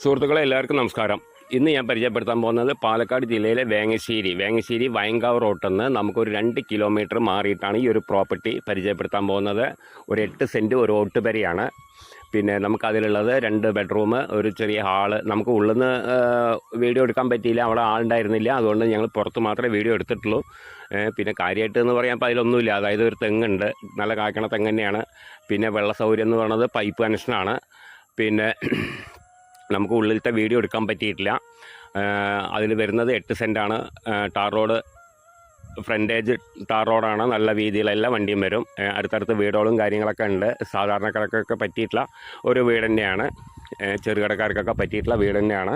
സുഹൃത്തുക്കളെ എല്ലാവർക്കും നമസ്കാരം. ഇന്ന് ഞാൻ പരിചയപ്പെടുത്താൻ പോകുന്നത് പാലക്കാട് ജില്ലയിലെ വേങ്ങശ്ശേരി വയങ്കാവ് റോട്ടിൽ നിന്ന് നമുക്കൊരു 2 കിലോമീറ്റർ മാറിയിട്ടാണ് ഈ ഒരു പ്രോപ്പർട്ടി പരിചയപ്പെടുത്താൻ പോകുന്നത്. ഒരു 8 സെൻറ്റ് ഒരു ഓട്ടുപരയാണ്. പിന്നെ നമുക്കതിലുള്ളത് 2 ബെഡ്റൂം, ഒരു ചെറിയ ഹാള്. നമുക്ക് ഉള്ളിൽ നിന്ന് വീഡിയോ എടുക്കാൻ പറ്റിയില്ല, അവിടെ ആളുണ്ടായിരുന്നില്ല. അതുകൊണ്ട് ഞങ്ങൾ പുറത്ത് മാത്രമേ വീഡിയോ എടുത്തിട്ടുള്ളൂ. പിന്നെ കാര്യമായിട്ട് എന്ന് പറയാൻ അപ്പോൾ അതിലൊന്നുമില്ല. അതായത് ഒരു തെങ്ങുണ്ട്, നല്ല കായ്ക്കണ തെങ്ങ് തന്നെയാണ്. പിന്നെ വെള്ള സൗകര്യം എന്ന് പറയുന്നത് പൈപ്പ് കണക്ഷനാണ്. പിന്നെ നമുക്ക് ഉള്ളിലത്തെ വീഡിയോ എടുക്കാൻ പറ്റിയിട്ടില്ല. അതിൽ വരുന്നത് 8 സെൻറ്റാണ്. ടാർ റോഡ്, ഫ്രണ്ടേജ് ടാർ റോഡാണ്. നല്ല വീതിയിലെല്ലാം വണ്ടിയും വരും. അടുത്തടുത്ത് വീടുകളും കാര്യങ്ങളൊക്കെ ഉണ്ട്. സാധാരണക്കാർക്കൊക്കെ പറ്റിയിട്ടുള്ള ഒരു വീട് തന്നെയാണ്. ചെറുകിടക്കാർക്കൊക്കെ പറ്റിയിട്ടുള്ള വീട് തന്നെയാണ്.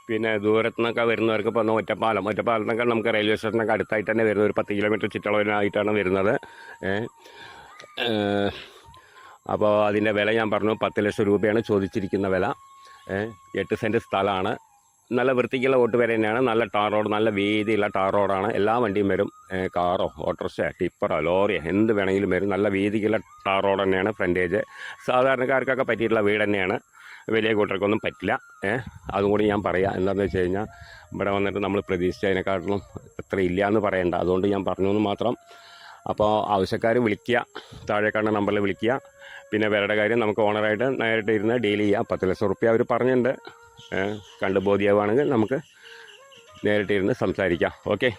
പിന്നെ ദൂരത്തു നിന്നൊക്കെ വരുന്നവർക്ക് ഇപ്പോൾ ഒറ്റപ്പാലത്തൊക്കെ നമുക്ക് റെയിൽവേ സ്റ്റേഷനൊക്കെ അടുത്തായിട്ട് തന്നെ വരുന്നത്. ഒരു 10 കിലോമീറ്റർ ചുറ്റളവിനായിട്ടാണ് വരുന്നത്. അപ്പോൾ അതിൻ്റെ വില ഞാൻ പറഞ്ഞു, 10 ലക്ഷം രൂപയാണ് ചോദിച്ചിരിക്കുന്ന വില. 8 സെൻറ്റ് സ്ഥലമാണ്. നല്ല വൃത്തിക്കുള്ള ഓട്ടുപേര തന്നെയാണ്. നല്ല ടാർ റോഡ്, നല്ല വീതിയുള്ള ടാർ റോഡാണ്. എല്ലാ വണ്ടിയും വരും. കാറോ ഓട്ടോറിക്ഷ ടിപ്പറോ ലോറിയോ എന്ത് വേണമെങ്കിലും വരും. നല്ല വീതിക്കുള്ള ടാർ റോഡ് തന്നെയാണ്. ഫ്രണ്ടേജ് സാധാരണക്കാർക്കൊക്കെ പറ്റിയിട്ടുള്ള വീട് തന്നെയാണ്. വലിയ കൂട്ടർക്കൊന്നും പറ്റില്ല. അതും കൂടി ഞാൻ പറയാം. എന്താണെന്ന് വെച്ച് കഴിഞ്ഞാൽ ഇവിടെ വന്നിട്ട് നമ്മൾ പ്രതീക്ഷിച്ചതിനെക്കാട്ടിലും എത്ര ഇല്ല എന്ന് പറയണ്ട. അതുകൊണ്ട് ഞാൻ പറഞ്ഞു എന്ന് മാത്രം. അപ്പോൾ ആവശ്യക്കാർ വിളിക്കുക, താഴെ കാണുന്ന നമ്പറിൽ വിളിക്കുക. പിന്നെ വേറെ കാര്യം, നമുക്ക് ഓണറായിട്ട് നേരിട്ട് ഇരുന്ന് ഡീൽ ചെയ്യാം. 10 ലക്ഷം റുപ്യ അവർ പറഞ്ഞിട്ടുണ്ട്. കണ്ട് ബോധ്യമാണെങ്കിൽ നമുക്ക് നേരിട്ടിരുന്ന് സംസാരിക്കാം. ഓക്കെ.